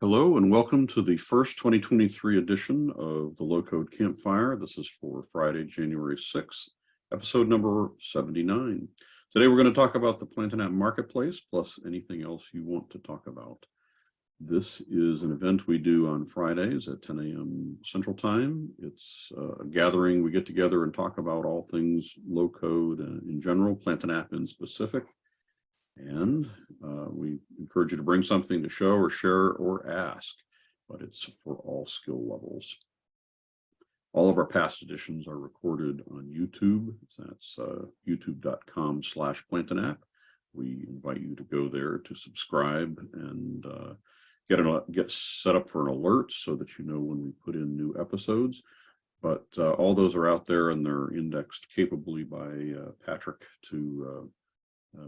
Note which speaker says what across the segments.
Speaker 1: Hello and welcome to the first 2023 edition of the Low Code Campfire. This is for Friday, January 6th, episode number 79. Today we're going to talk about the Plant and App Marketplace plus anything else you want to talk about. This is an event we do on Fridays at 10 a.m. Central Time. It's a gathering. We get together and talk about all things low code in general, Plant and App in specific. And we encourage you to bring something to show or share or ask, but it's for all skill levels. All of our past editions are recorded on YouTube. That's youtube.com/plantandapp. We invite you to go there to subscribe and get set up for an alert so that you know when we put in new episodes. But all those are out there and they're indexed capably by Patrick to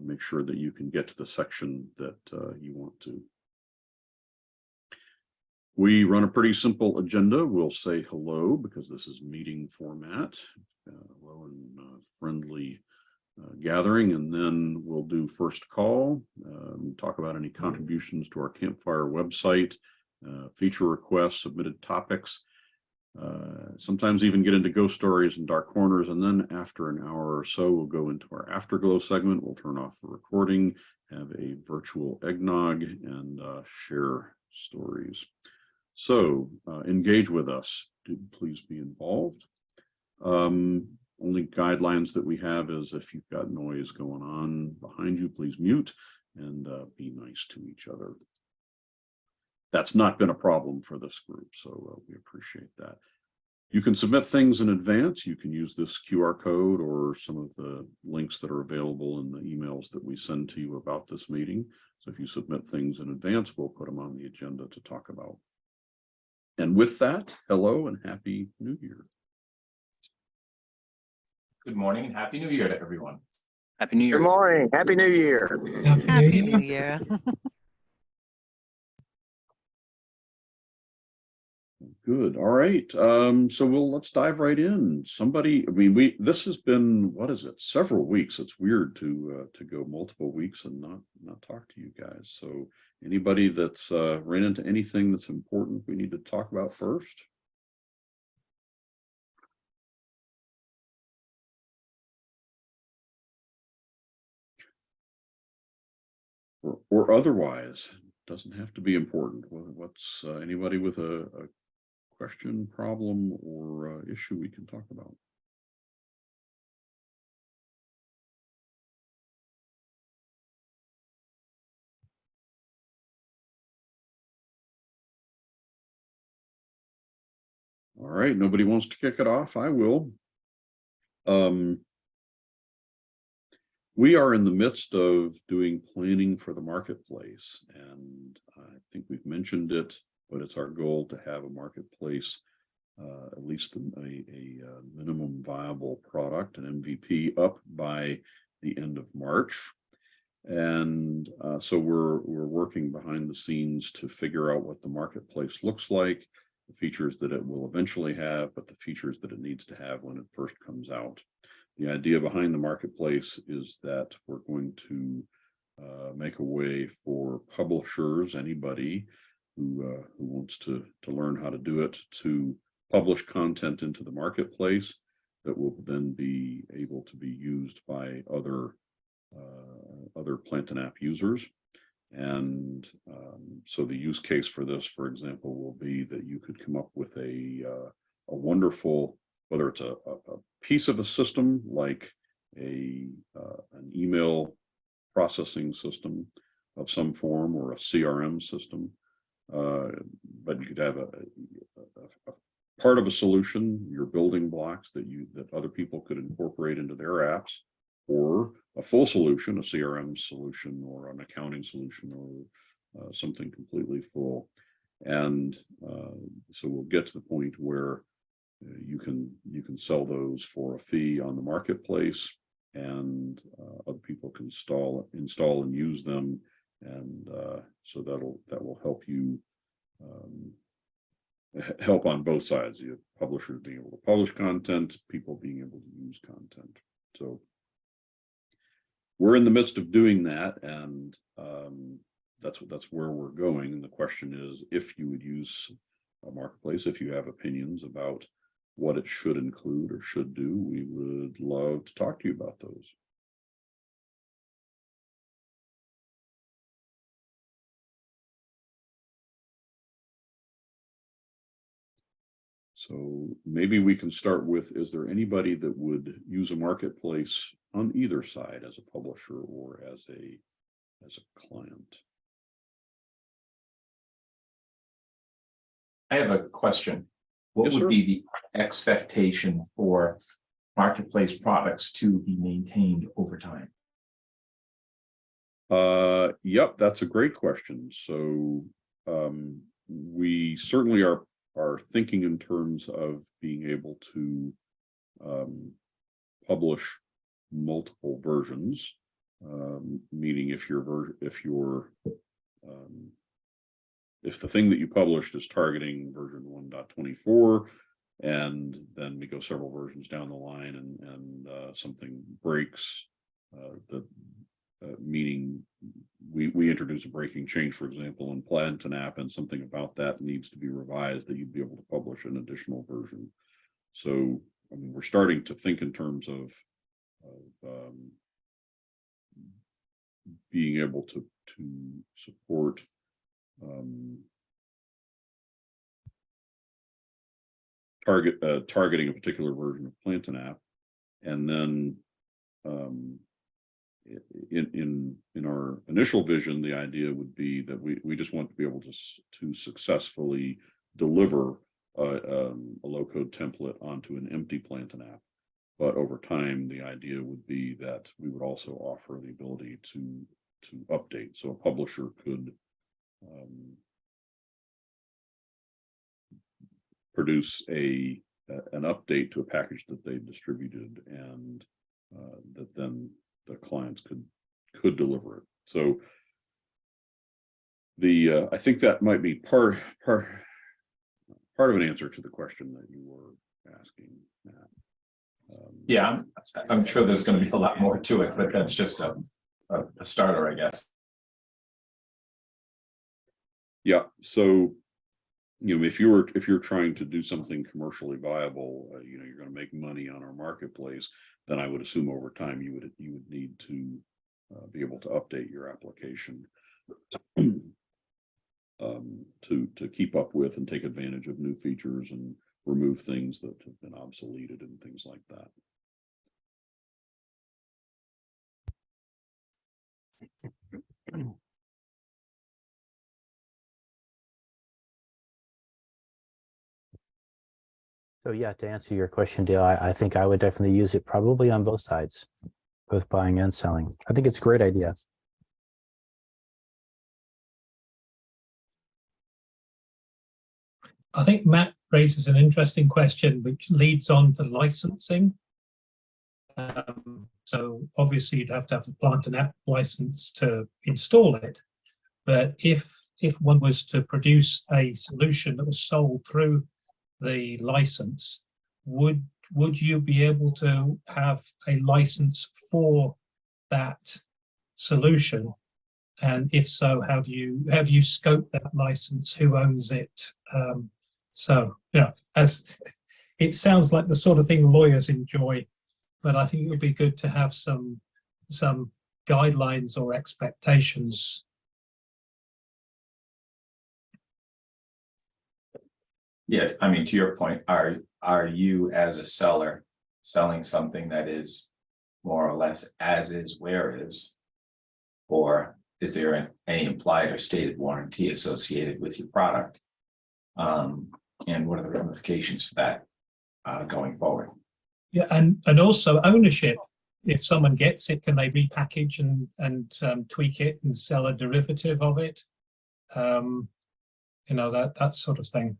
Speaker 1: make sure that you can get to the section that you want to. We run a pretty simple agenda. We'll say hello because this is meeting format, hello and friendly gathering, and then we'll do first call, talk about any contributions to our Campfire website, feature requests, submitted topics, sometimes even get into ghost stories and dark corners. And then after an hour or so, we'll go into our afterglow segment. We'll turn off the recording, have a virtual eggnog, and share stories. So engage with us. Do please be involved. Only guidelines that we have is if you've got noise going on behind you, please mute and be nice to each other. That's not been a problem for this group, so we appreciate that. You can submit things in advance. You can use this QR code or some of the links that are available in the emails that we send to you about this meeting. So if you submit things in advance, we'll put them on the agenda to talk about. And with that, hello and Happy New Year.
Speaker 2: Good morning and Happy New Year to everyone.
Speaker 3: Happy New Year.
Speaker 4: Good morning. Happy New Year.
Speaker 5: Happy New Year.
Speaker 1: Good. All right. So let's dive right in. This has been, what is it, several weeks. It's weird to go multiple weeks and not talk to you guys. So anybody that's ran into anything that's important we need to talk about first? Or otherwise, doesn't have to be important. What's anybody with a question, problem, or issue we can talk about? All right, nobody wants to kick it off. I will. We are in the midst of doing planning for the marketplace, and I think we've mentioned it, but it's our goal to have a marketplace, at least a minimum viable product, an MVP, up by the end of March. And so we're working behind the scenes to figure out what the marketplace looks like, the features that it will eventually have, but the features that it needs to have when it first comes out. The idea behind the marketplace is that we're going to make a way for publishers, anybody who wants to learn how to do it, to publish content into the marketplace that will then be able to be used by other Plant and App users. And so the use case for this, for example, will be that you could come up with a wonderful, whether it's a piece of a system like an email processing system of some form or a CRM system, but you could have a part of a solution, your building blocks that other people could incorporate into their apps, or a full solution, a CRM solution or an accounting solution or something completely full. And so we'll get to the point where you can sell those for a fee on the marketplace, and other people can install and use them, and so that will help you help on both sides. You have publishers being able to publish content, people being able to use content. So we're in the midst of doing that, and that's where we're going. And the question is, if you would use a marketplace, if you have opinions about what it should include or should do, we would love to talk to you about those. So maybe we can start with, is there anybody that would use a marketplace on either side as a publisher or as a client?
Speaker 2: I have a question. What
Speaker 1: Yes,
Speaker 2: would
Speaker 1: sir.
Speaker 2: be the expectation for marketplace products to be maintained over time?
Speaker 1: Yep, that's a great question. So we certainly are thinking in terms of being able to publish multiple versions, meaning if the thing that you published is targeting version 1.24, and then we go several versions down the line and something breaks, meaning we introduce a breaking change, for example, in Plantain app, and something about that needs to be revised, that you'd be able to publish an additional version. So, I mean, we're starting to think in terms of being able to support targeting a particular version of Plantain app, and then in our initial vision, the idea would be that we just want to be able to successfully deliver a low-code template onto an empty Plantain app. But over time, the idea would be that we would also offer the ability to update. So a publisher could produce an update to a package that they distributed, and that then the clients could deliver it. So I think that might be part of an answer to the question that you were asking, Matt.
Speaker 2: Yeah, I'm sure there's going to be a lot more to it, but that's just a starter, I guess.
Speaker 1: Yeah. So, if you're trying to do something commercially viable, you're going to make money on our marketplace, then I would assume over time you would need to be able to update your application to keep up with and take advantage of new features and remove things that have been obsoleted and things like that.
Speaker 3: So yeah, to answer your question, Dale, I think I would definitely use it probably on both sides, both buying and selling. I think it's a great idea.
Speaker 5: I think Matt raises an interesting question, which leads on to licensing. So obviously you'd have to have a Plantain app license to install it. But if one was to produce a solution that was sold through the license, would you be able to have a license for that solution? And if so, how do you scope that license? Who owns it? So, as it sounds like the sort of thing lawyers enjoy, but I think it would be good to have some guidelines or expectations.
Speaker 2: Yes, I mean, to your point, are you as a seller selling something that is more or less as is, where is, or is there any implied or stated warranty associated with your product? And what are the ramifications for that going forward?
Speaker 5: Yeah, and also ownership. If someone gets it, can they repackage and tweak it and sell a derivative of it? That sort of thing.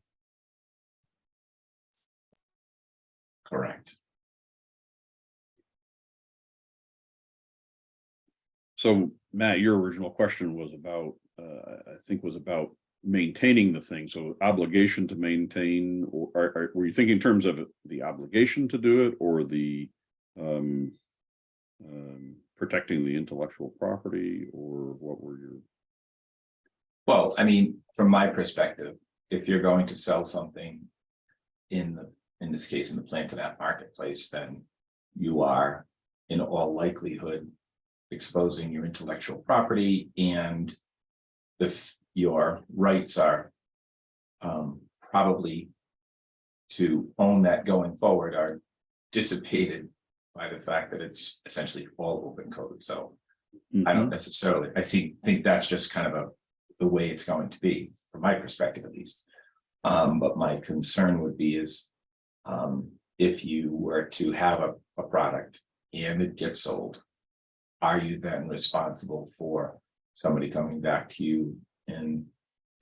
Speaker 2: Correct.
Speaker 1: So Matt, your original question was about, about maintaining the thing. So obligation to maintain, or were you thinking in terms of the obligation to do it, or the protecting the intellectual property, or what were your?
Speaker 2: Well, I mean, from my perspective, if you're going to sell something in this case, in the Planted App marketplace, then you are in all likelihood exposing your intellectual property, and if your rights are probably to own that going forward are dissipated by the fact that it's essentially all open code. So I don't necessarily, think that's just kind of the way it's going to be, from my perspective at least. But my concern would be is if you were to have a product and it gets sold, are you then responsible for somebody coming back to you in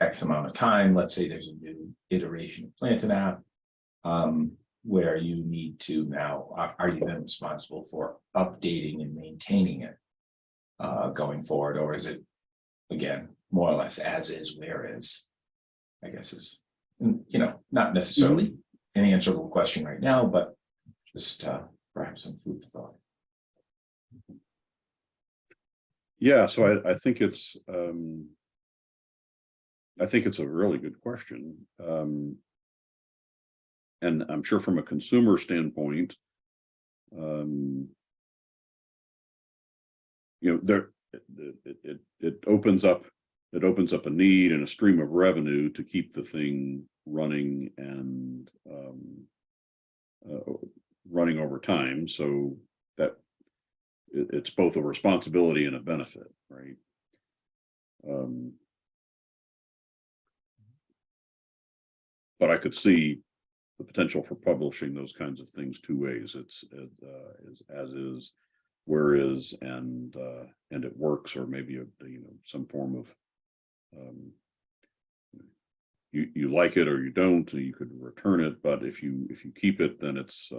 Speaker 2: X amount of time? Let's say there's a new iteration of Planted App where you need to now, are you then responsible for updating and maintaining it going forward? Or is it, again, more or less as is, where is, I guess is, not necessarily an answerable question right now, but just perhaps some food for thought.
Speaker 1: Yeah, so I think it's a really good question. And I'm sure from a consumer standpoint, there it opens up a need and a stream of revenue to keep the thing running and running over time, so that it's both a responsibility and a benefit, right? But I could see the potential for publishing those kinds of things two ways. It's as is, where is, and it works, or maybe some form of you like it or you don't, you could return it, but if you keep it, then it's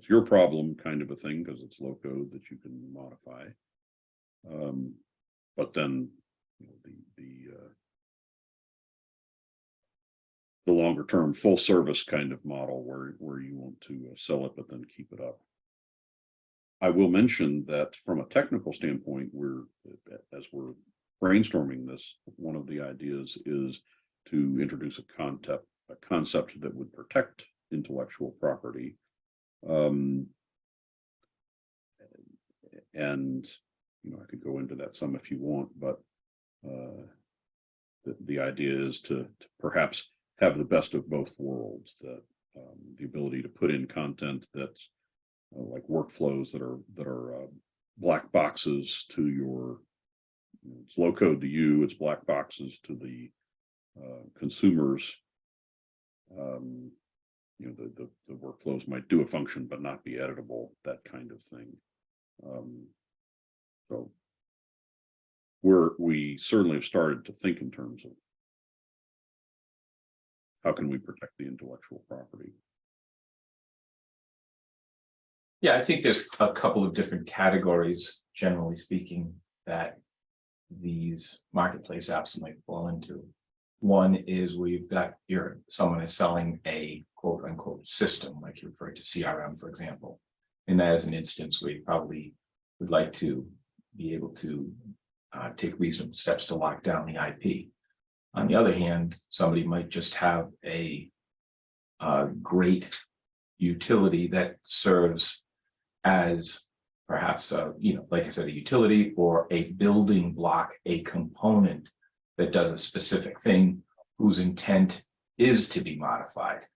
Speaker 1: your problem, kind of a thing, because it's low code that you can modify. But then the longer term full service kind of model where you want to sell it but then keep it up. I will mention that from a technical standpoint, as we're brainstorming this, one of the ideas is to introduce a concept that would protect intellectual property. And I could go into that some if you want, but the idea is to perhaps have the best of both worlds, that the ability to put in content that's like workflows that are black boxes to your, it's low code to you, it's black boxes to the consumers. The workflows might do a function but not be editable, that kind of thing. So we certainly have started to think in terms of how can we protect the intellectual property.
Speaker 2: Yeah, I think there's a couple of different categories, generally speaking, that these marketplace apps might fall into. One is where you've got someone is selling a quote unquote system, like you referred to CRM, for example. And that is an instance where you probably would like to be able to take reasonable steps to lock down the IP. On the other hand, somebody might just have a great utility that serves as perhaps, like I said, a utility or a building block, a component that does a specific thing whose intent is to be modified.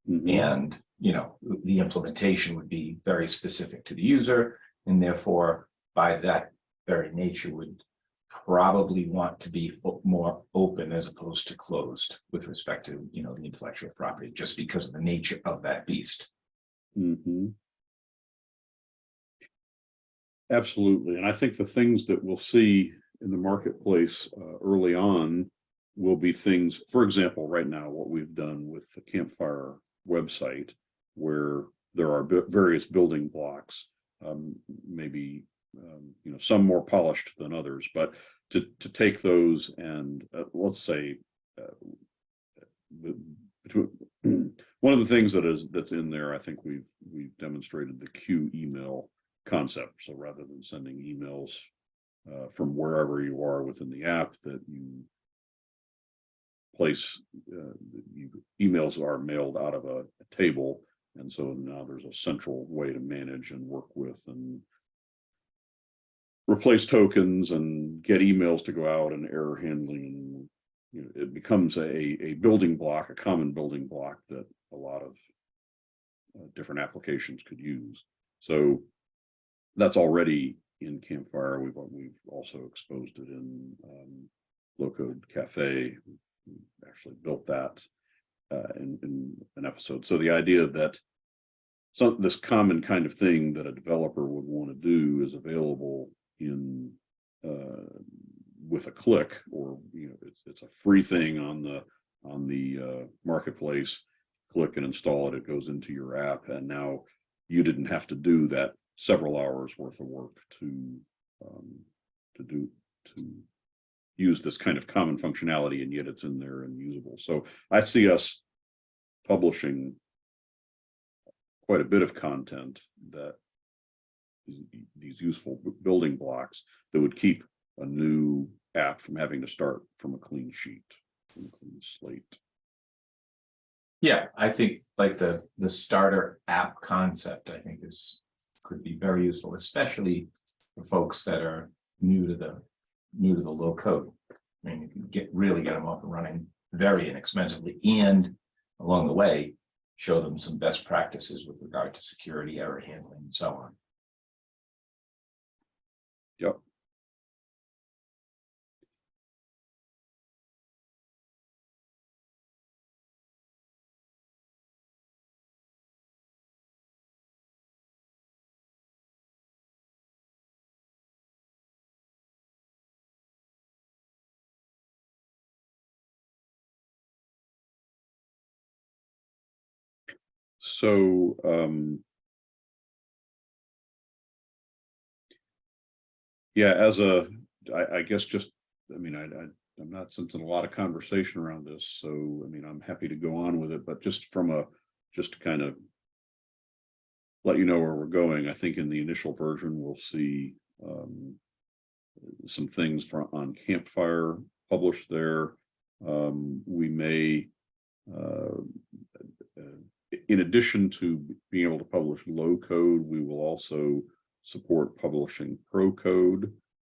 Speaker 2: And, the implementation would be very specific to the user, and therefore, by that very nature, would probably want to be more open as opposed to closed with respect to, the intellectual property, just because of the nature of that beast.
Speaker 1: Absolutely. And I think the things that we'll see in the marketplace early on will be things, for example, right now, what we've done with the Campfire website, where there are various building blocks, maybe some more polished than others, but to take those and let's say one of the things that's in there, I think we've demonstrated the queue email concept. So rather than sending emails from wherever you are within the app, that you place emails are mailed out of a table, and so now there's a central way to manage and work with and replace tokens and get emails to go out and error handling. And it becomes a building block, a common building block that a lot of different applications could use. So that's already in Campfire. We've also exposed it in Low Code Cafe. We actually built that in an episode. So the idea that this common kind of thing that a developer would want to do is available in with a click, or it's a free thing on the marketplace. Click and install it. It goes into your app, and now you didn't have to do that several hours worth of work to use this kind of common functionality, and yet it's in there and usable. So I see us publishing quite a bit of content that these useful building blocks that would keep a new app from having to start from a clean sheet, from a clean slate.
Speaker 2: Yeah, I think like the starter app concept, I think could be very useful, especially for folks that are new to the low code. I mean, you can really get them up and running very inexpensively, and along the way, show them some best practices with regard to security, error handling, and so on.
Speaker 1: Yep. So yeah, I guess I mean, I'm not sensing a lot of conversation around this, so I mean, I'm happy to go on with it, but just to kind of let you know where we're going. I think in the initial version, we'll see some things on Campfire published there. We may, in addition to being able to publish low code, we will also support publishing pro code.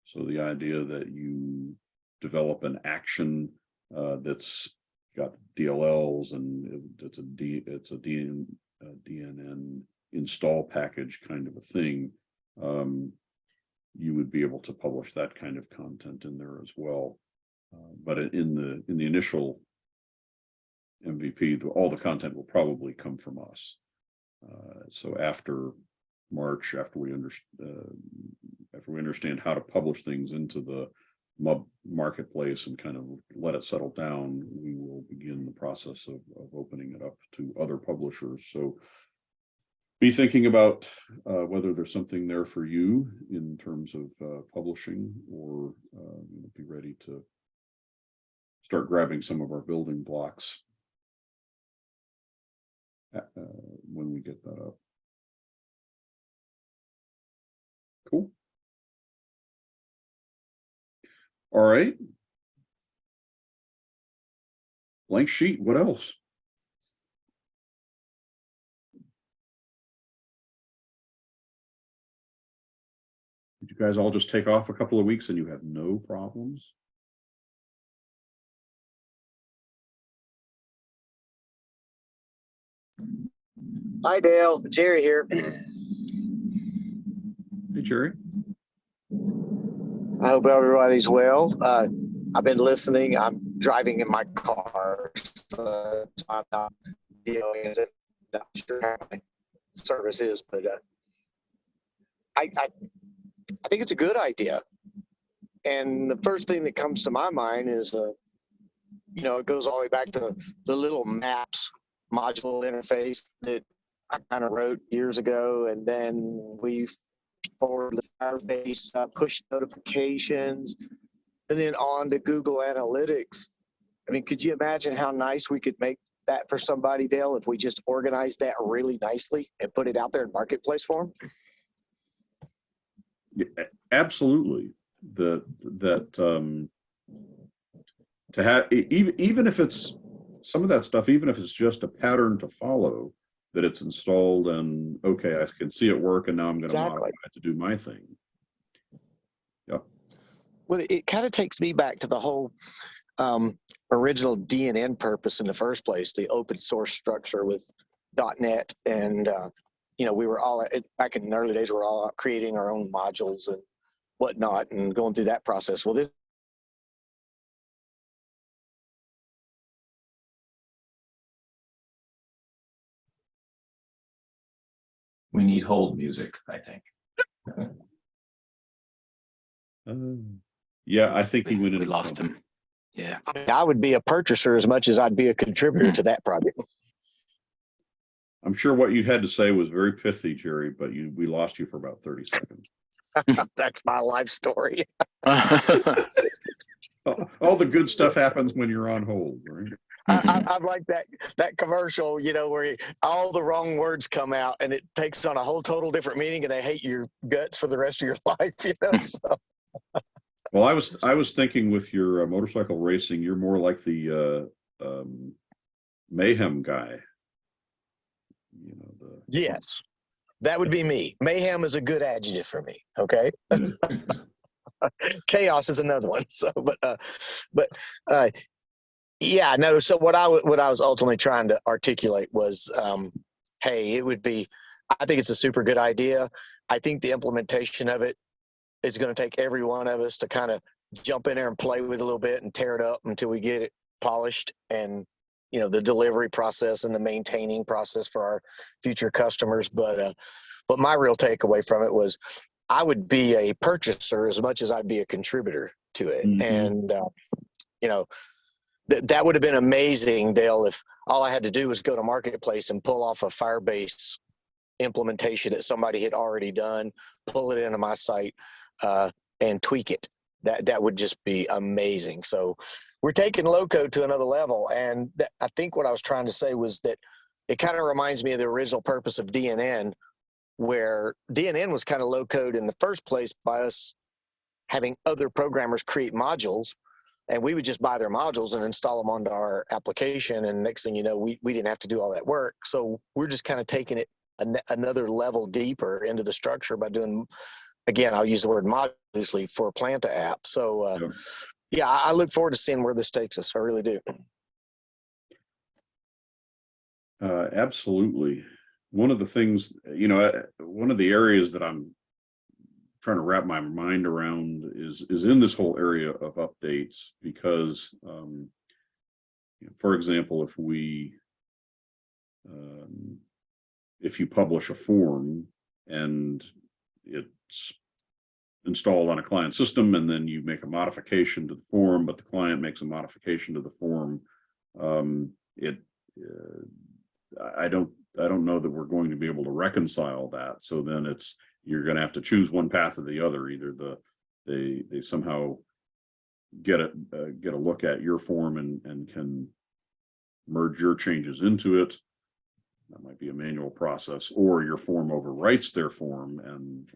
Speaker 1: So the idea that you develop an action that's got DLLs and it's a DNN install package kind of a thing, you would be able to publish that kind of content in there as well. But in the initial MVP, all the content will probably come from us. So after March, after we understand how to publish things into the marketplace and kind of let it settle down, we will begin the process of opening it up to other publishers. So be thinking about whether there's something there for you in terms of publishing, or be ready to start grabbing some of our building blocks when we get that up. Cool. All right. Blank sheet. What else? Did you guys all just take off a couple of weeks and you have no problems?
Speaker 4: Hi, Dale. Jerry here.
Speaker 1: Hey, Jerry.
Speaker 4: I hope everybody's well. I've been listening. I'm driving in my car, so I'm not not sure how my service is, but I think it's a good idea. And the first thing that comes to my mind is, it goes all the way back to the little maps module interface that I kind of wrote years ago, and then we forward the Firebase push notifications, and then on to Google Analytics. I mean, could you imagine how nice we could make that for somebody, Dale, if we just organized that really nicely and put it out there in marketplace form?
Speaker 1: Yeah, absolutely. to have, even if it's some of that stuff, even if it's just a pattern to follow, that it's installed and okay, I can see it work, and now I'm going to modify it to do my thing. Yep.
Speaker 4: Well, it kind of takes me back to the whole original DNN purpose in the first place, the open source structure with .NET. And, we were all back in the early days, we were all creating our own modules and whatnot and going through that process. Well, this
Speaker 2: We need hold music, I think.
Speaker 1: Yeah, I think he went
Speaker 6: We
Speaker 1: into
Speaker 6: lost
Speaker 1: something.
Speaker 6: him. Yeah.
Speaker 4: I mean, I would be a purchaser as much as I'd be a contributor to that project.
Speaker 1: I'm sure what you had to say was very pithy, Jerry, but we lost you for about 30 seconds.
Speaker 4: That's my life story.
Speaker 1: All the good stuff happens when you're on hold, right?
Speaker 4: I'm like that commercial, where all the wrong words come out and it takes on a whole total different meaning, and they hate your guts for the rest of your life. So.
Speaker 1: Well, I was thinking with your motorcycle racing, you're more like the mayhem guy.
Speaker 4: Yes, that would be me. Mayhem is a good adjective for me. Okay. Chaos is another one. So, yeah, no. So what I was ultimately trying to articulate was, hey, it would be. I think it's a super good idea. I think the implementation of it is going to take every one of us to kind of jump in there and play with it a little bit and tear it up until we get it polished, and the delivery process and the maintaining process for our future customers. But my real takeaway from it was I would be a purchaser as much as I'd be a contributor to it. And that would have been amazing, Dale, if all I had to do was go to Marketplace and pull off a Firebase implementation that somebody had already done, pull it into my site, and tweak it. That would just be amazing. So we're taking low code to another level. And I think what I was trying to say was that it kind of reminds me of the original purpose of DNN, where DNN was kind of low code in the first place by us having other programmers create modules, and we would just buy their modules and install them onto our application. And next thing you know, we didn't have to do all that work. So we're just kind of taking it another level deeper into the structure by doing, again, I'll use the word modularly for a Planta app. So yeah, I look forward to seeing where this takes us. I really do.
Speaker 1: Absolutely. One of the things, one of the areas that I'm trying to wrap my mind around is in this whole area of updates, because for example, if you publish a form and it's installed on a client system, and then you make a modification to the form, but the client makes a modification to the form, I don't know that we're going to be able to reconcile that. So then you're going to have to choose one path or the other. Either they somehow get a look at your form and can merge your changes into it. That might be a manual process, or your form overwrites their form and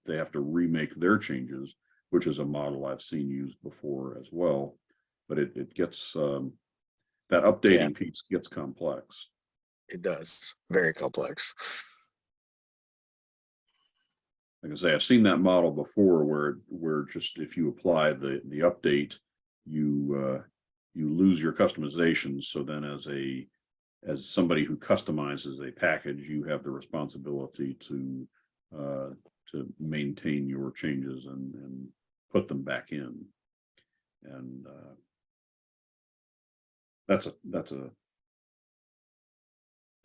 Speaker 1: they have to remake their changes, which is a model I've seen used before as well. But it gets that updating piece gets complex.
Speaker 4: It does. Very complex.
Speaker 1: Like I say, I've seen that model before where just if you apply the update, you lose your customizations. So then as somebody who customizes a package, you have the responsibility to maintain your changes and put them back in. And that's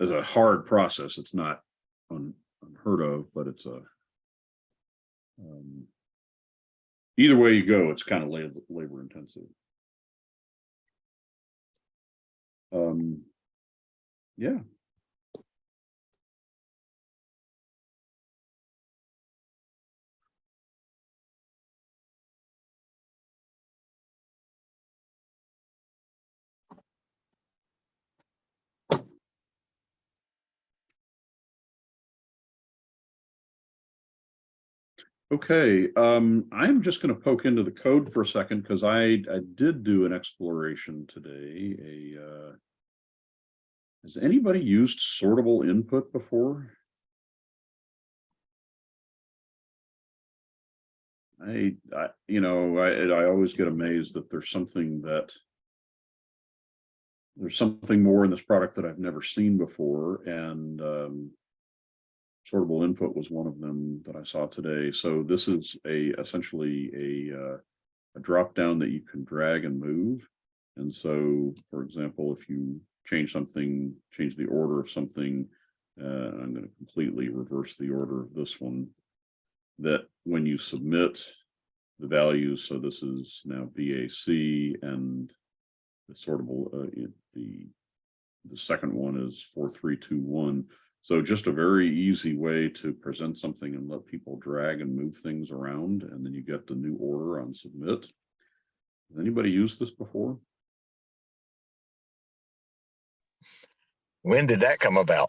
Speaker 1: a hard process. It's not unheard of, but it's either way you go, it's kind of labor intensive. Yeah. Okay, I'm just going to poke into the code for a second because I did do an exploration today. Has anybody used sortable input before? I always get amazed that there's something more in this product that I've never seen before, and sortable input was one of them that I saw today. So this is essentially a drop down that you can drag and move. And so, for example, if you change the order of something, I'm going to completely reverse the order of this one, that when you submit the values, so this is now BAC, and the sortable, the second one is 4321. So just a very easy way to present something and let people drag and move things around, and then you get the new order on submit. Has anybody used this before?
Speaker 4: When did that come about?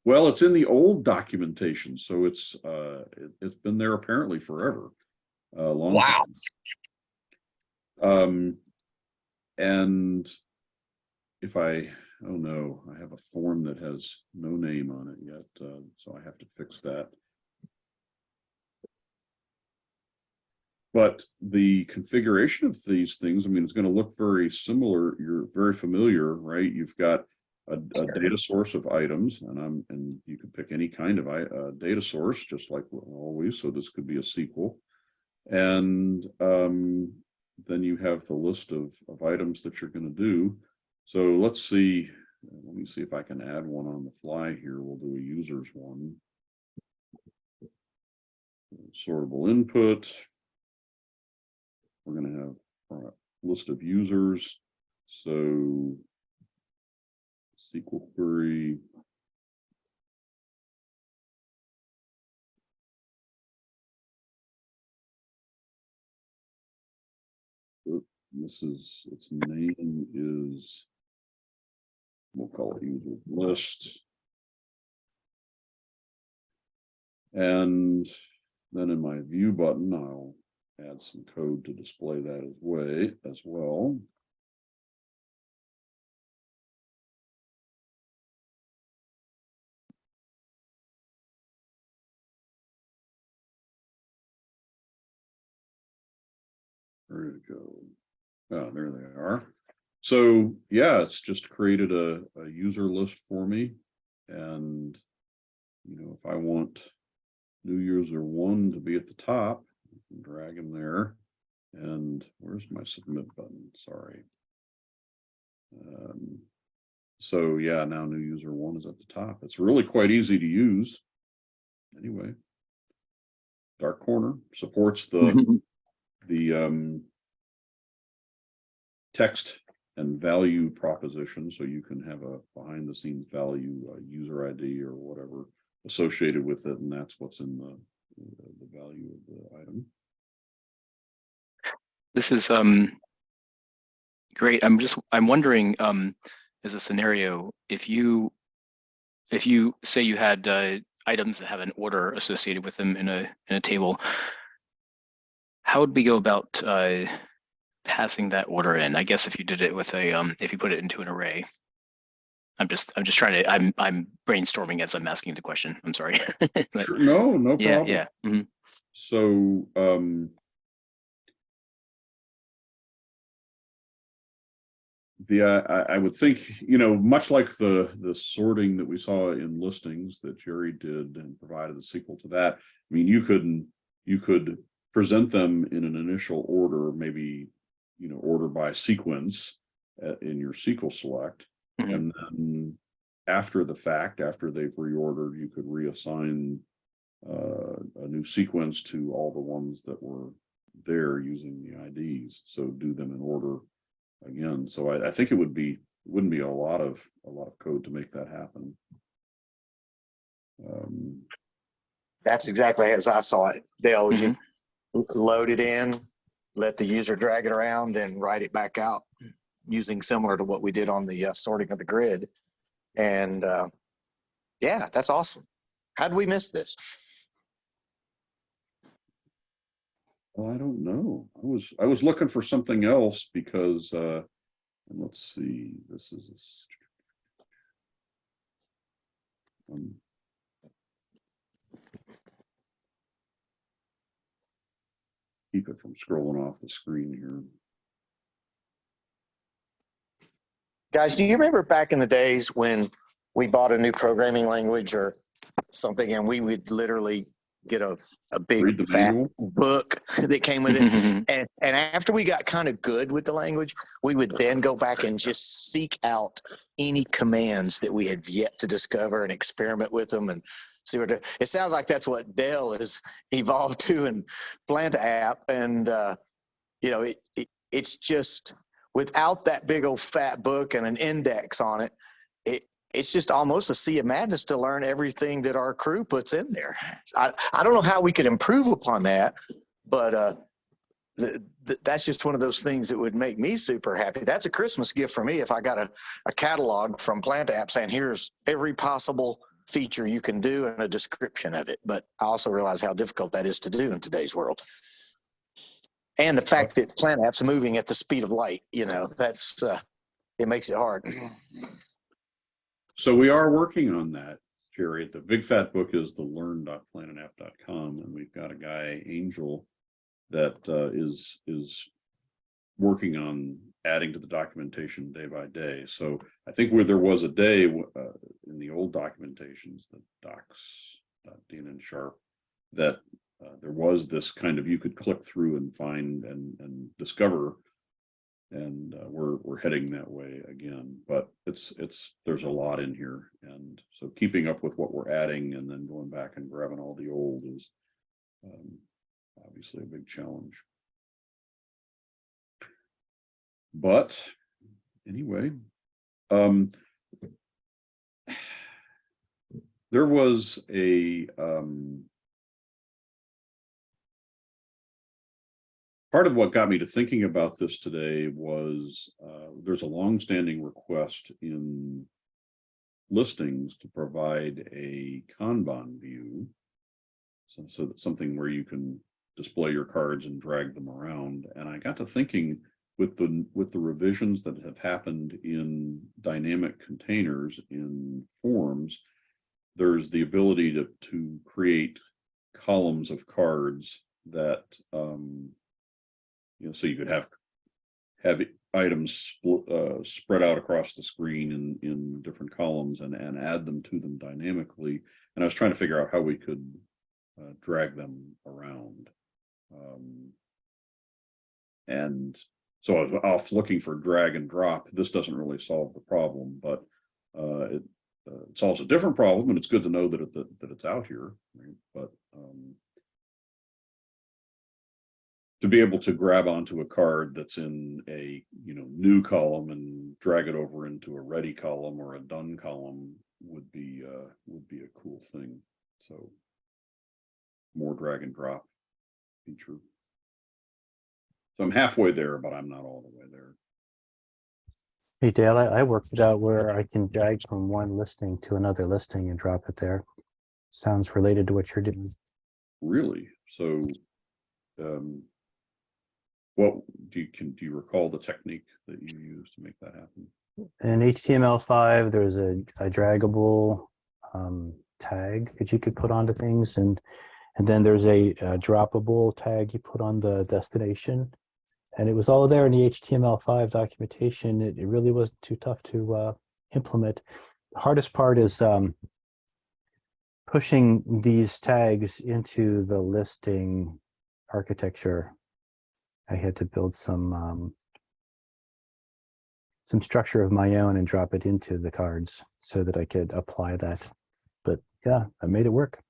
Speaker 1: Well, it's in the old documentation, so it's been there apparently forever. Long
Speaker 4: Wow.
Speaker 1: time. And if I have a form that has no name on it yet, so I have to fix that. But the configuration of these things, I mean, it's going to look very similar. You're very familiar, right? You've got a data source of items, and you can pick any kind of data source, just like always. So this could be a SQL, and then you have the list of items that you're going to do. So let's see. Let me see if I can add one on the fly here. We'll do a users one. Sortable input. We're going to have a list of users. So SQL query. Its name is, we'll call it user list. And then in my view button, I'll add some code to display that as well. Where did it go? Oh, there they are. So yeah, it's just created a user list for me. And, if I want new user 1 to be at the top, I can drag him there. And where's my submit button? Sorry. So yeah, now new user 1 is at the top. It's really quite easy to use. Anyway, dark corner supports the text and value proposition, so you can have a behind the scenes value user ID or whatever associated with it, and that's what's in the value of the item.
Speaker 6: This is great. I'm wondering, as a scenario, if you say you had items that have an order associated with them in a table, how would we go about passing that order in? I guess if you did it with if you put it into an array. I'm just trying to, I'm brainstorming as I'm asking the question. I'm sorry. But,
Speaker 1: Sure, no problem.
Speaker 6: Yeah. Mm-hmm.
Speaker 1: So I would think, much like the sorting that we saw in listings that Jerry did and provided the SQL to that. I mean, you could present them in an initial order, maybe order by sequence in your SQL select,
Speaker 6: Mm-hmm.
Speaker 1: and then after the fact, after they've reordered, you could reassign a new sequence to all the ones that were there using the IDs. So do them in order again. So I think it wouldn't be a lot of code to make that happen.
Speaker 4: That's exactly as I saw it, Dale.
Speaker 6: Mm-hmm.
Speaker 4: You load it in, let the user drag it around, then write it back out using similar to what we did on the sorting of the grid. And yeah, that's awesome. How did we miss this?
Speaker 1: Well, I don't know. I was looking for something else because and let's see, this is keep it from scrolling off the screen here.
Speaker 4: Guys, do you remember back in the days when we bought a new programming language or something and we would literally get a
Speaker 1: Read the
Speaker 4: big fat
Speaker 1: manual.
Speaker 4: book that came with it? And after we got kind of good with the language, we would then go back and just seek out any commands that we had yet to discover and experiment with them and see what it sounds like. That's what Dell has evolved to in Planta app. And, it's just without that big old fat book and an index on it, it's just almost a sea of madness to learn everything that our crew puts in there. I don't know how we could improve upon that, but that's just one of those things that would make me super happy. That's a Christmas gift for me if I got a catalog from Plant App saying here's every possible feature you can do and a description of it. But I also realize how difficult that is to do in today's world. And the fact that Plant App's moving at the speed of light, that's it makes it hard.
Speaker 1: So we are working on that, Jerry. The big fat book is the learn.planetapp.com, and we've got a guy, Angel, that is working on adding to the documentation day by day. So I think where there was a day in the old documentations, the docs.dn sharp, that there was this kind of, you could click through and find and discover, and we're heading that way again. But there's a lot in here, and so keeping up with what we're adding and then going back and grabbing all the old is obviously a big challenge. But anyway, there was a part of what got me to thinking about this today was there's a long-standing request in listings to provide a Kanban view, so that's something where you can display your cards and drag them around. And I got to thinking, with the revisions that have happened in dynamic containers in forms, there's the ability to create columns of cards that so you could have items spread out across the screen in different columns and add them to them dynamically. And I was trying to figure out how we could drag them around. And so I was off looking for drag and drop. This doesn't really solve the problem, but it solves a different problem, and it's good to know that it's out here. Right? But to be able to grab onto a card that's in a new column and drag it over into a ready column or a done column would be a cool thing. So more drag and drop feature. So I'm halfway there, but I'm not all the way there.
Speaker 3: Hey Dale, I worked it out where I can drag from one listing to another listing and drop it there. Sounds related to what you're doing.
Speaker 1: Really? So what do you recall the technique that you used to make that happen?
Speaker 3: In HTML5, there's a draggable tag that you could put onto things, and then there's a droppable tag you put on the destination. And it was all there in the HTML5 documentation. It really wasn't too tough to implement. The hardest part is pushing these tags into the listing architecture. I had to build some structure of my own and drop it into the cards so that I could apply that. But yeah, I made it work.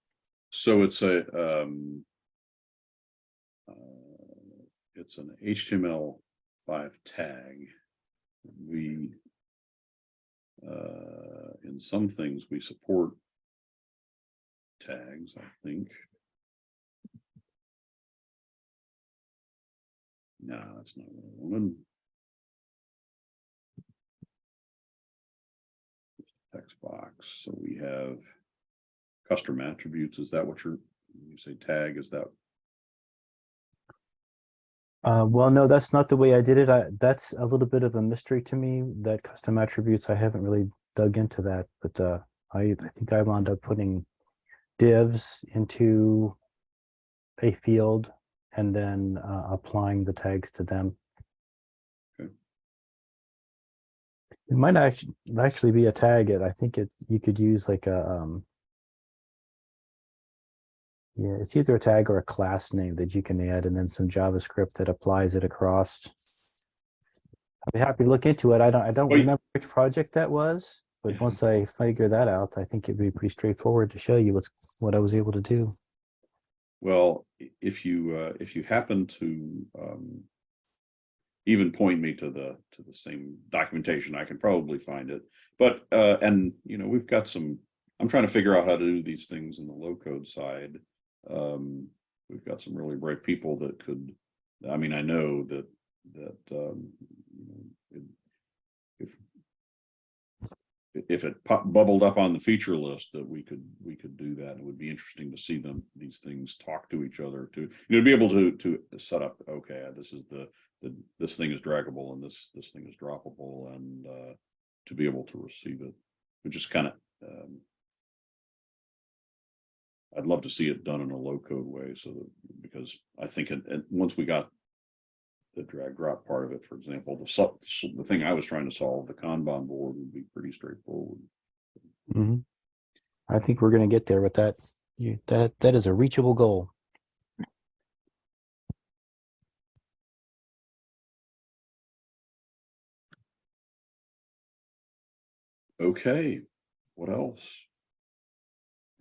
Speaker 1: So it's an HTML5 tag. We in some things we support tags, I think. No, that's not what I wanted. Text box. So we have custom attributes. Is that what you say tag? Is that
Speaker 3: Well, no, that's not the way I did it. That's a little bit of a mystery to me, that custom attributes. I haven't really dug into that, but I think I wound up putting divs into a field and then applying the tags to them.
Speaker 1: Okay.
Speaker 3: It might actually be a tag. I think you could use like a yeah, it's either a tag or a class name that you can add, and then some JavaScript that applies it across. I'd be happy to look into it. I don't
Speaker 1: Well,
Speaker 3: remember which project that was, but once I figure that out, I think it'd be pretty straightforward to show you what I was able to do.
Speaker 1: Well, if you happen to even point me to the same documentation, I can probably find it. But and you know, we've got some. I'm trying to figure out how to do these things in the low code side. We've got some really bright people that could. I mean, I know that you know, if it bubbled up on the feature list, that we could do that. It would be interesting to see these things talk to each other, to be able to set up, okay, this is this thing is draggable and this thing is droppable, and to be able to receive it, which is kind of I'd love to see it done in a low code way, so that, because I think once we got the drag drop part of it, for example, the thing I was trying to solve, the Kanban board, would be pretty straightforward.
Speaker 3: Mm-hmm. I think we're going to get there with that. That is a reachable goal.
Speaker 1: Okay, what else?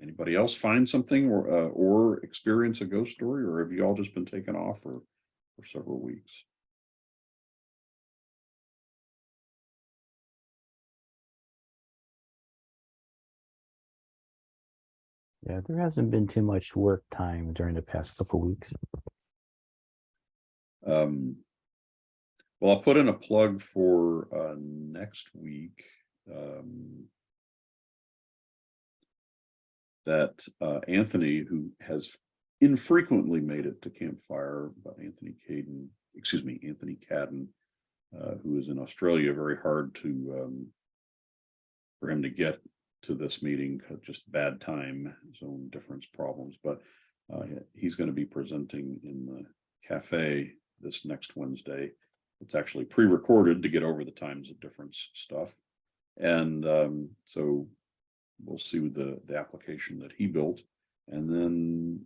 Speaker 1: Anybody else find something or experience a ghost story, or have you all just been taken off for several weeks?
Speaker 3: Yeah, there hasn't been too much work time during the past couple of weeks.
Speaker 1: Well, I'll put in a plug for next week. That Anthony, who has infrequently made it to Campfire, but Anthony Cadden, who is in Australia, very hard to for him to get to this meeting, just bad time zone difference problems. But he's going to be presenting in the cafe this next Wednesday. It's actually pre-recorded to get over the times of difference stuff, and so we'll see the application that he built, and then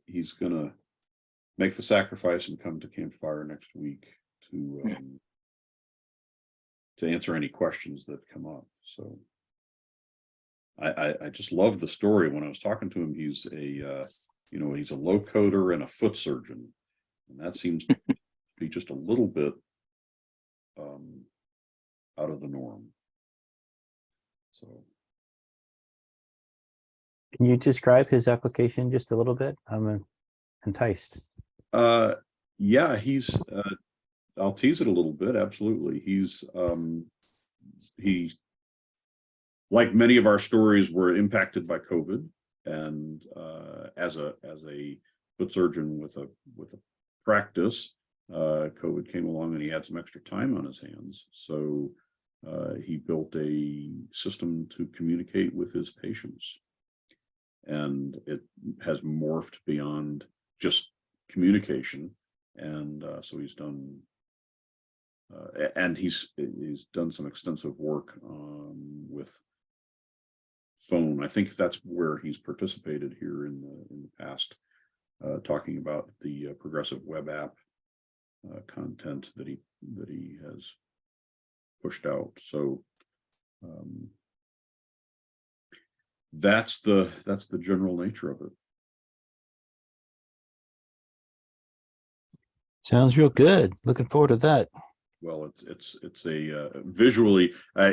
Speaker 1: he's gonna make the sacrifice and come to Campfire next week to answer any questions that come up. So I just love the story. When I was talking to him, he's he's a low coder and a foot surgeon, and that seems to be just a little bit out of the norm. So,
Speaker 3: can you describe his application just a little bit? I'm enticed.
Speaker 1: Yeah, he's I'll tease it a little bit. Absolutely. He's he, like many of our stories, were impacted by COVID, and as a foot surgeon with a practice, COVID came along and he had some extra time on his hands. So he built a system to communicate with his patients, and it has morphed beyond just communication. And so he's done some extensive work with phone. I think that's where he's participated here in the past, talking about the progressive web app content that he has pushed out. So that's the general nature of it.
Speaker 3: Sounds real good. Looking forward to that.
Speaker 1: Well, it's a visually, I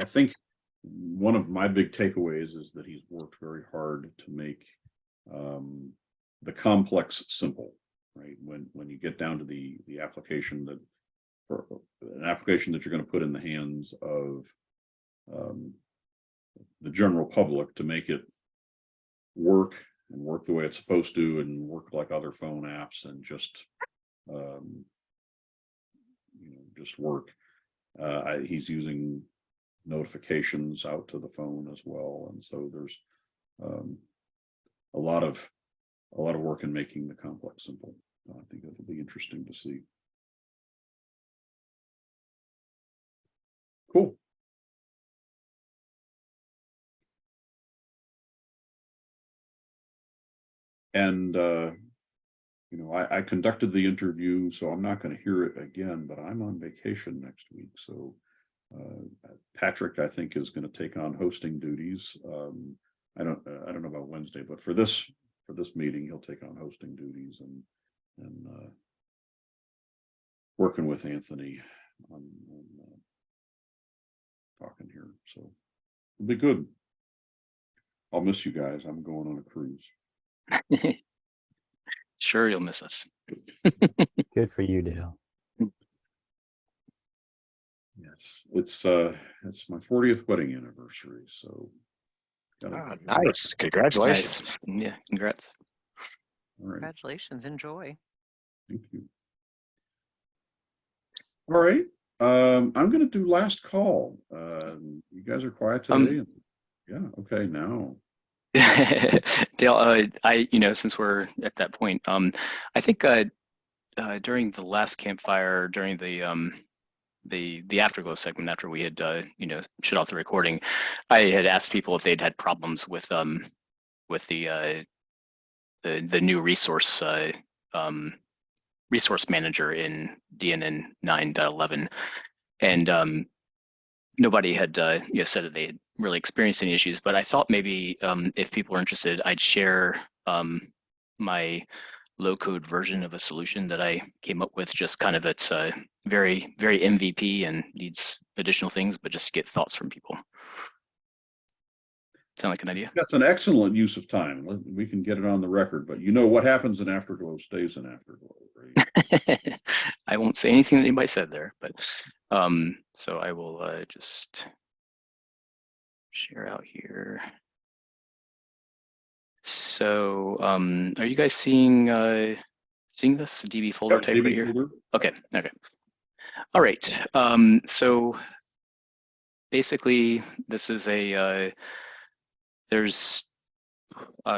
Speaker 1: think one of my big takeaways is that he's worked very hard to make the complex simple, right? When you get down to the application, that for an application that you're going to put in the hands of the general public to make it work work the way it's supposed to and work like other phone apps and just just work. He's using notifications out to the phone as well, and so there's a lot of work in making the complex simple. I think it'll be interesting to see. Cool. And I conducted the interview, so I'm not going to hear it again, but I'm on vacation next week. So Patrick, I think, is going to take on hosting duties. I don't know about Wednesday, but for this meeting, he'll take on hosting duties and working with Anthony on talking here. So it'll be good. I'll miss you guys. I'm going on a cruise.
Speaker 6: Sure, you'll miss us.
Speaker 3: Good for you, Dale.
Speaker 1: Yes, it's my 40th wedding anniversary, so
Speaker 4: Nice. Congratulations.
Speaker 6: Nice. Yeah, congrats.
Speaker 1: all right,
Speaker 7: Congratulations. Enjoy.
Speaker 1: thank you. All right, I'm gonna do last call. You guys are quiet today. Yeah, okay, now.
Speaker 6: Dale, since we're at that point, I think during the last campfire, during the afterglow segment, after we had shut off the recording, I had asked people if they'd had problems with the new resource manager in DNN 9.11, and nobody had said that they had really experienced any issues. But I thought maybe if people are interested, I'd share my low-code version of a solution that I came up with. Just kind of it's very, very MVP and needs additional things, but just to get thoughts from people. Sound like an idea?
Speaker 1: That's an excellent use of time. We can get it on the record, but what happens in Afterglow stays in Afterglow, right?
Speaker 6: I won't say anything that anybody said there, but so I will just share out here. So are you guys seeing this DB folder type right here?
Speaker 1: Folder.
Speaker 6: Okay. All right. So basically, this is there's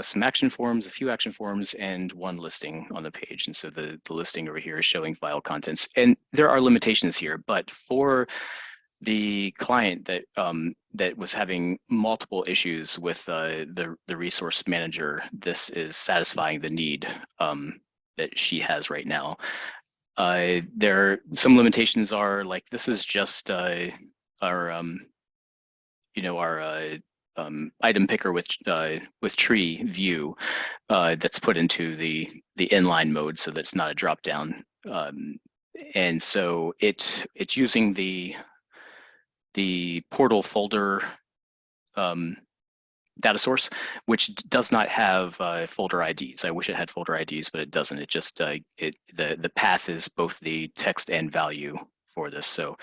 Speaker 6: some action forms, a few action forms, and one listing on the page. And so the listing over here is showing file contents. And there are limitations here, but for the client that was having multiple issues with the resource manager, this is satisfying the need that she has right now. Some limitations are like, this is just our item picker with tree view that's put into the inline mode, so that's not a drop down, and so it's using the portal folder data source, which does not have folder IDs. I wish it had folder IDs, but it doesn't. It just the path is both the text and value for this. So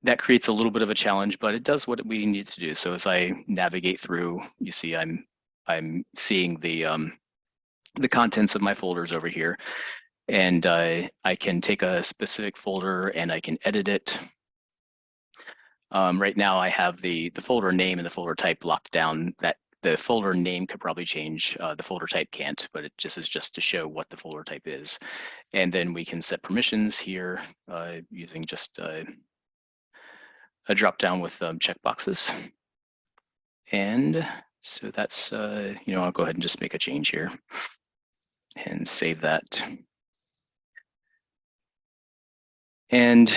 Speaker 6: that creates a little bit of a challenge, but it does what we need to do. So as I navigate through, you see I'm seeing the contents of my folders over here, and I can take a specific folder and I can edit it. Right now I have the folder name and the folder type locked down. That the folder name could probably change, the folder type can't, but it just is just to show what the folder type is. And then we can set permissions here using just a drop down with checkboxes. And so that's, I'll go ahead and just make a change here and save that. And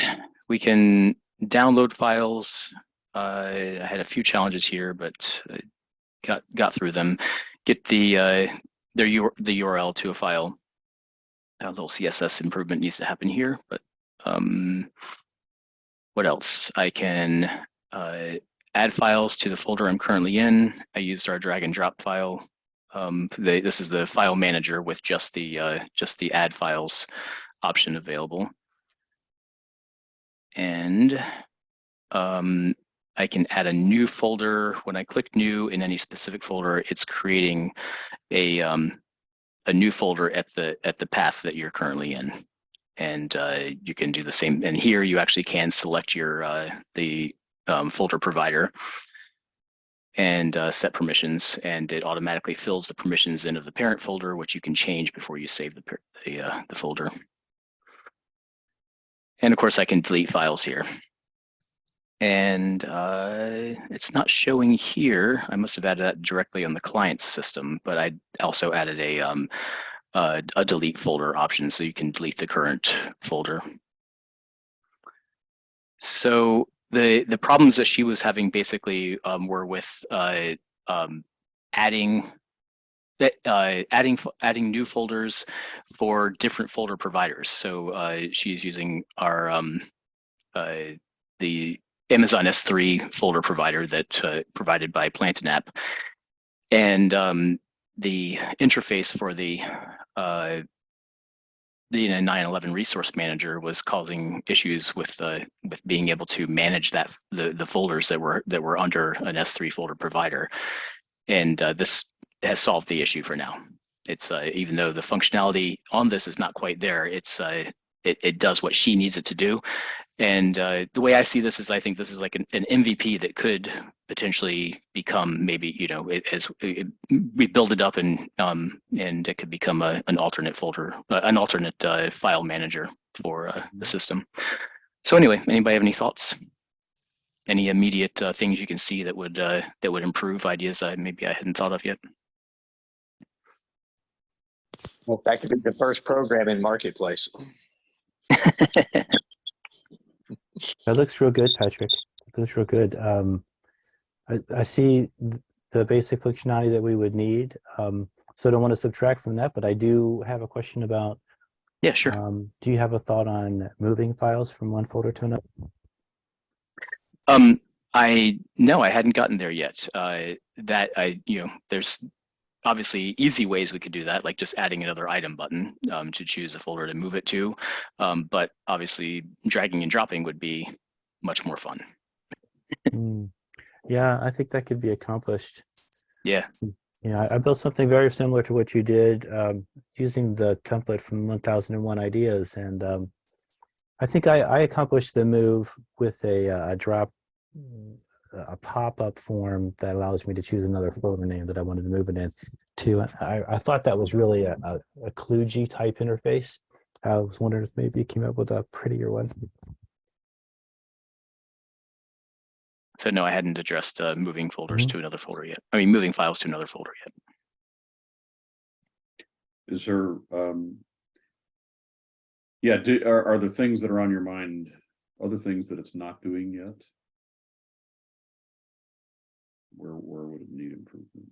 Speaker 6: we can download files. I had a few challenges here, but I got through them. Get the URL to a file. A little CSS improvement needs to happen here, but what else? I can add files to the folder I'm currently in. I used our drag and drop file. This is the file manager with just the add files option available. And I can add a new folder. When I click new in any specific folder, it's creating a new folder at the path that you're currently in. And you can do the same. And here you actually can select your the folder provider and set permissions, and it automatically fills the permissions into the parent folder, which you can change before you save the folder. And of course, I can delete files here. And it's not showing here. I must have added that directly on the client system, but I also added a delete folder option, so you can delete the current folder. So the problems that she was having basically were with adding new folders for different folder providers. So she's using our the Amazon S3 folder provider that provided by Plantinap, and the interface for the 911 resource manager was causing issues with being able to manage the folders that were under an S3 folder provider, and this has solved the issue for now. It's even though the functionality on this is not quite there, it does what she needs it to do. And the way I see this is, I think this is like an MVP that could potentially become maybe, we build it up and it could become an alternate folder, an alternate file manager for the system. So anyway, anybody have any thoughts? Any immediate things you can see that would improve, ideas maybe I hadn't thought of yet?
Speaker 4: Well, that could be the first program in Marketplace.
Speaker 3: That looks real good, Patrick. It looks real good. I see the basic functionality that we would need. So I don't want to subtract from that, but I do have a question about.
Speaker 6: Yeah, sure.
Speaker 3: Do you have a thought on moving files from one folder to another?
Speaker 6: No, I hadn't gotten there yet. There's obviously easy ways we could do that, like just adding another item button to choose a folder to move it to. But obviously dragging and dropping would be much more fun.
Speaker 3: Yeah, I think that could be accomplished.
Speaker 6: Yeah.
Speaker 3: Yeah, I built something very similar to what you did using the template from 1001 Ideas. And I think I accomplished the move with a pop-up form that allows me to choose another folder name that I wanted to move it in to. I thought that was really a kludgy type interface. I was wondering if maybe you came up with a prettier one.
Speaker 6: So no, I hadn't addressed moving folders to another folder yet. I mean, moving files to another folder yet.
Speaker 1: Is there, are there things that are on your mind, other things that it's not doing yet? Where would it need improvement?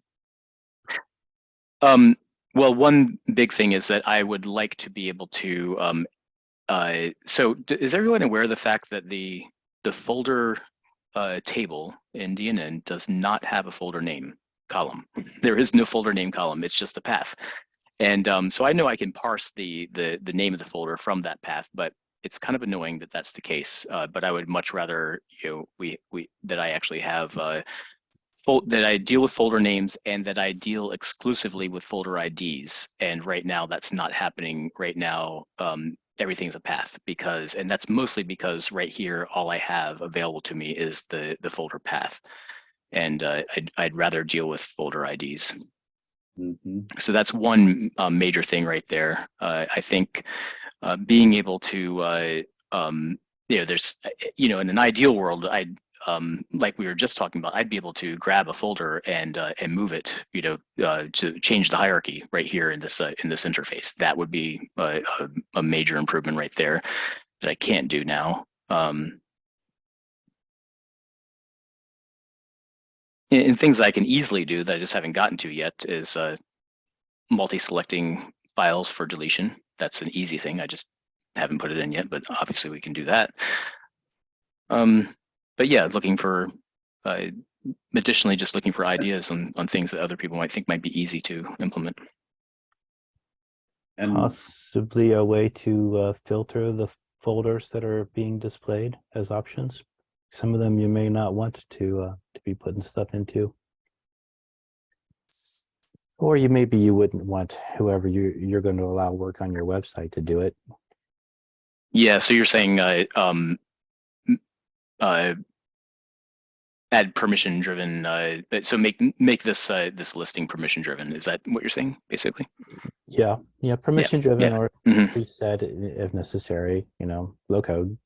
Speaker 6: Well, one big thing is that I would like to be able to. So is everyone aware of the fact that the folder table in DNN does not have a folder name column? There is no folder name column. It's just a path. And so I know I can parse the name of the folder from that path, but it's kind of annoying that that's the case. But I would much rather, that I actually have that I deal with folder names and that I deal exclusively with folder IDs. And right now that's not happening. Right now, everything's a path and that's mostly because right here, all I have available to me is the folder path. And I'd rather deal with folder IDs. So that's one major thing right there. I think being able to, there's, in an ideal world, like we were just talking about, I'd be able to grab a folder and move it, to change the hierarchy right here in this interface. That would be a major improvement right there that I can't do now. And things I can easily do that I just haven't gotten to yet is multi-selecting files for deletion. That's an easy thing. I just haven't put it in yet, but obviously we can do that. But yeah, looking for, additionally, just looking for ideas on things that other people might think might be easy to implement.
Speaker 1: And
Speaker 3: possibly a way to filter the folders that are being displayed as options. Some of them you may not want to be putting stuff into. Or maybe you wouldn't want whoever you're going to allow work on your website to do it.
Speaker 6: Yeah, so you're saying add permission driven, so make this this listing permission driven. Is that what you're saying, basically?
Speaker 3: Yeah, permission driven
Speaker 6: yeah.
Speaker 3: or preset if necessary, low code,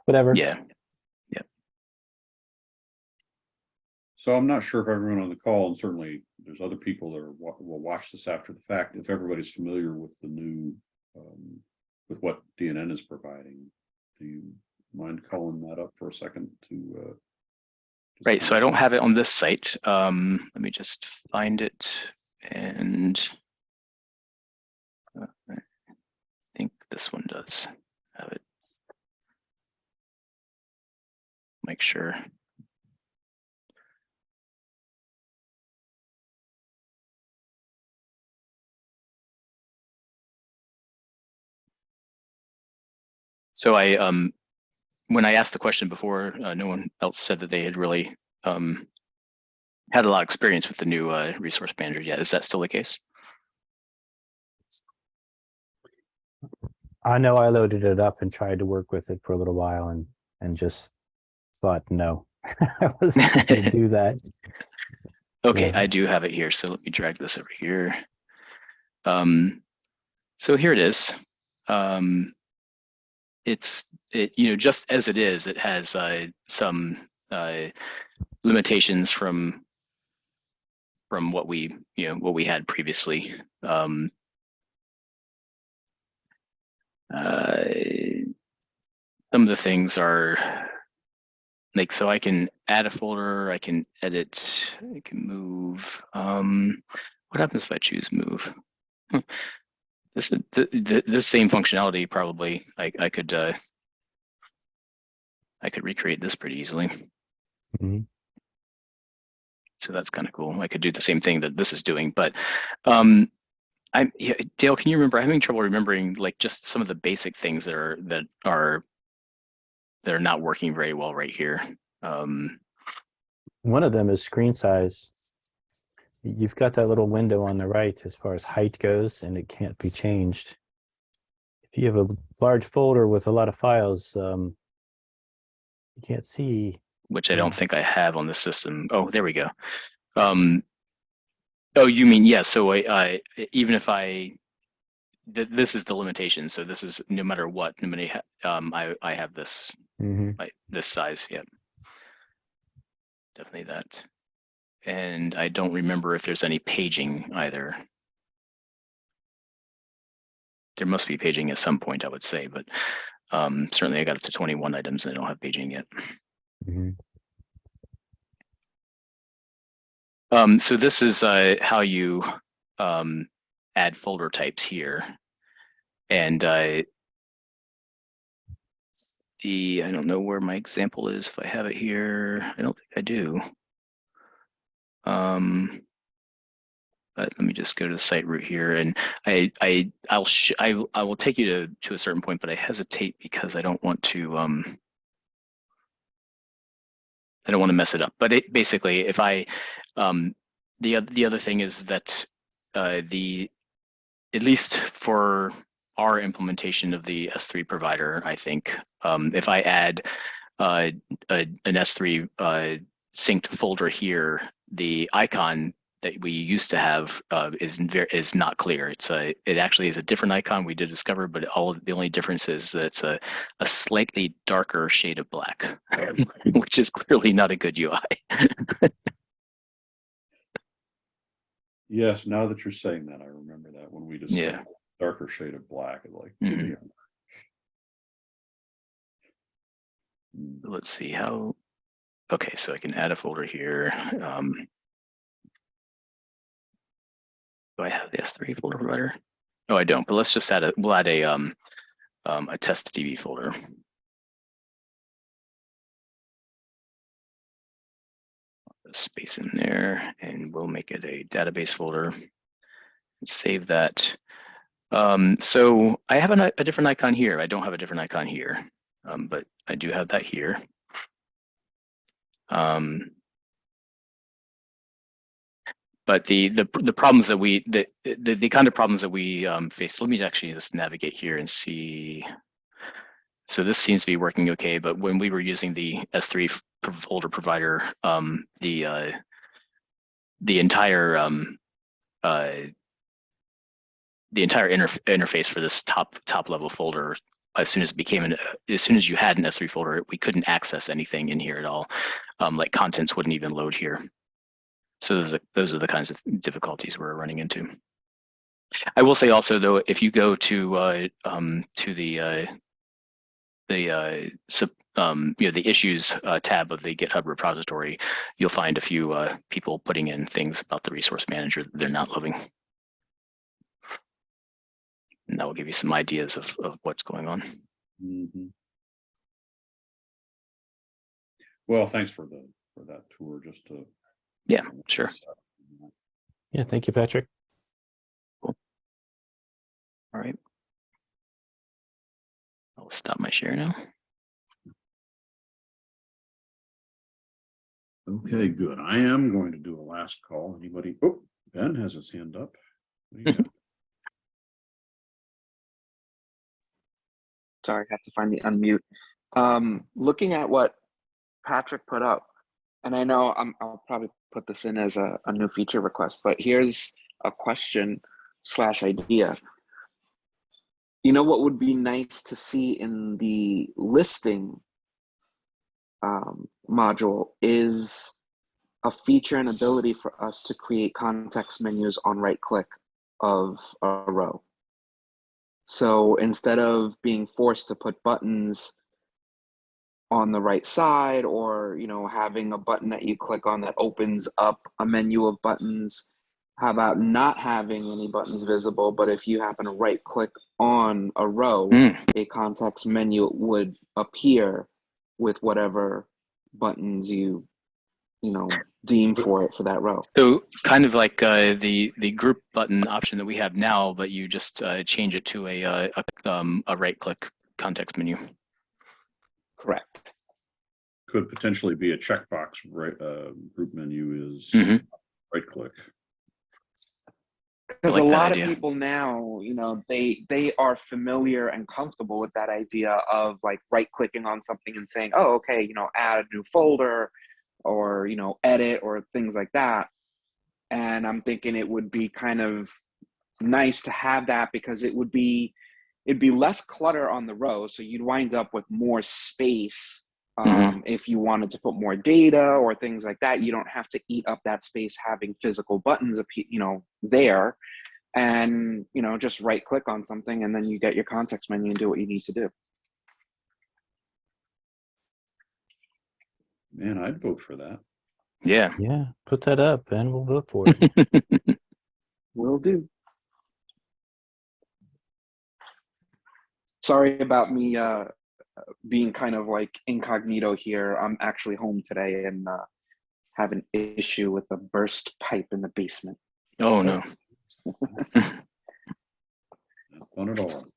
Speaker 3: whatever.
Speaker 6: Yeah.
Speaker 1: So I'm not sure if everyone on the call, and certainly there's other people that will watch this after the fact, if everybody's familiar with the new, with what DNN is providing. Do you mind calling that up for a second to?
Speaker 6: Right, so I don't have it on this site. Let me just find it, and I think this one does have it. Make sure. So when I asked the question before, no one else said that they had really had a lot of experience with the new resource manager yet. Is that still the case?
Speaker 3: I know I loaded it up and tried to work with it for a little while and just thought, no, I wasn't going to do that.
Speaker 6: Okay,
Speaker 3: Yeah.
Speaker 6: I do have it here. So let me drag this over here. So here it is. It's just as it is, it has some limitations from what we had previously. Some of the things are like, so I can add a folder, I can edit, I can move. What happens if I choose move? This same functionality probably I could recreate this pretty easily.
Speaker 3: Mhm.
Speaker 6: So that's kind of cool. I could do the same thing that this is doing, but Dale, can you remember? I'm having trouble remembering like just some of the basic things that are not working very well right here.
Speaker 3: One of them is screen size. You've got that little window on the right as far as height goes, and it can't be changed. If you have a large folder with a lot of files, you can't see.
Speaker 6: Which I don't think I have on the system. Oh, there we go. Oh, you mean, yeah, so I even if this is the limitation. So this is no matter what, I have this this size. Yeah, definitely that. And I don't remember if there's any paging either. There must be paging at some point, I would say, but certainly I got up to 21 items and I don't have paging yet. So this is how you add folder types here. And I don't know where my example is. If I have it here, I don't think I do. But let me just go to the site root here, and I will take you to a certain point, but I hesitate because I don't want to mess it up. But basically, if I the other thing is that at least for our implementation of the S3 provider, I think if I add an S3 synced folder here, the icon that we used to have is not clear. It actually is a different icon we did discover, but the only difference is that it's a slightly darker shade of black, which is clearly not a good UI.
Speaker 1: Yes, now that you're saying that, I remember that when we discovered darker shade of black, like.
Speaker 6: Let's see how. Okay, so I can add a folder here. Do I have the S3 folder provider? No, I don't. But let's just add we'll add a test DB folder. Space in there, and we'll make it a database folder and save that. So I have a different icon here. I don't have a different icon here, but I do have that here. But the problems that the kind of problems that we face. Let me actually just navigate here and see. So this seems to be working okay, but when we were using the S3 folder provider, the entire interface for this top level folder, as soon as you had an S3 folder, we couldn't access anything in here at all. Like contents wouldn't even load here. So those are the kinds of difficulties we're running into. I will say also, though, if you go to the issues tab of the GitHub repository, you'll find a few people putting in things about the resource manager that they're not loving. And that will give you some ideas of what's going on.
Speaker 1: Mm-hmm. Well, thanks for that tour. Just to
Speaker 6: Yeah, sure.
Speaker 3: Yeah, thank you, Patrick.
Speaker 6: Cool. All right. I'll stop my share now.
Speaker 1: Okay, good. I am going to do a last call. Anybody? Oh, Ben has his hand up. What do you got?
Speaker 7: Sorry, I have to find the unmute. Looking at what Patrick put up, and I know I'll probably put this in as a new feature request, but here's a question / idea. You know what would be nice to see in the listing module is a feature and ability for us to create context menus on right click of a row. So instead of being forced to put buttons on the right side, or having a button that you click on that opens up a menu of buttons, how about not having any buttons visible, but if you happen to right click on a row, a context menu would appear with whatever buttons you deem for that row.
Speaker 6: So kind of like the group button option that we have now, but you just change it to a right click context menu.
Speaker 7: Correct.
Speaker 1: Could potentially be a checkbox. Right, group menu is right click.
Speaker 7: Because
Speaker 6: like
Speaker 7: a lot
Speaker 6: idea.
Speaker 7: of people now, they are familiar and comfortable with that idea of like right clicking on something and saying, oh, okay, add a new folder, or edit, or things like that. And I'm thinking it would be kind of nice to have that, because it'd be less clutter on the row, so you'd wind up with more space. If you wanted to put more data or things like that, you don't have to eat up that space having physical buttons there, and just right click on something and then you get your context menu and do what you need to do.
Speaker 1: Man, I'd vote for that.
Speaker 6: Yeah.
Speaker 3: Yeah, put that up and we'll vote for it.
Speaker 7: Will do. Sorry about me being kind of like incognito here. I'm actually home today and have an issue with a burst pipe in the basement.
Speaker 6: Oh no.
Speaker 1: Not fun at all.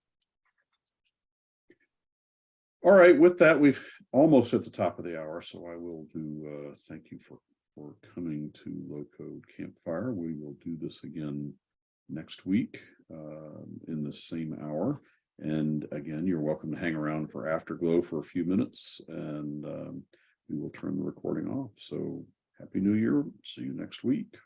Speaker 1: All right, with that, we've almost at the top of the hour, so I will do thank you for coming to Low Code Campfire. We will do this again next week in the same hour. And again, you're welcome to hang around for Afterglow for a few minutes, and we will turn the recording off. So happy New Year. See you next week.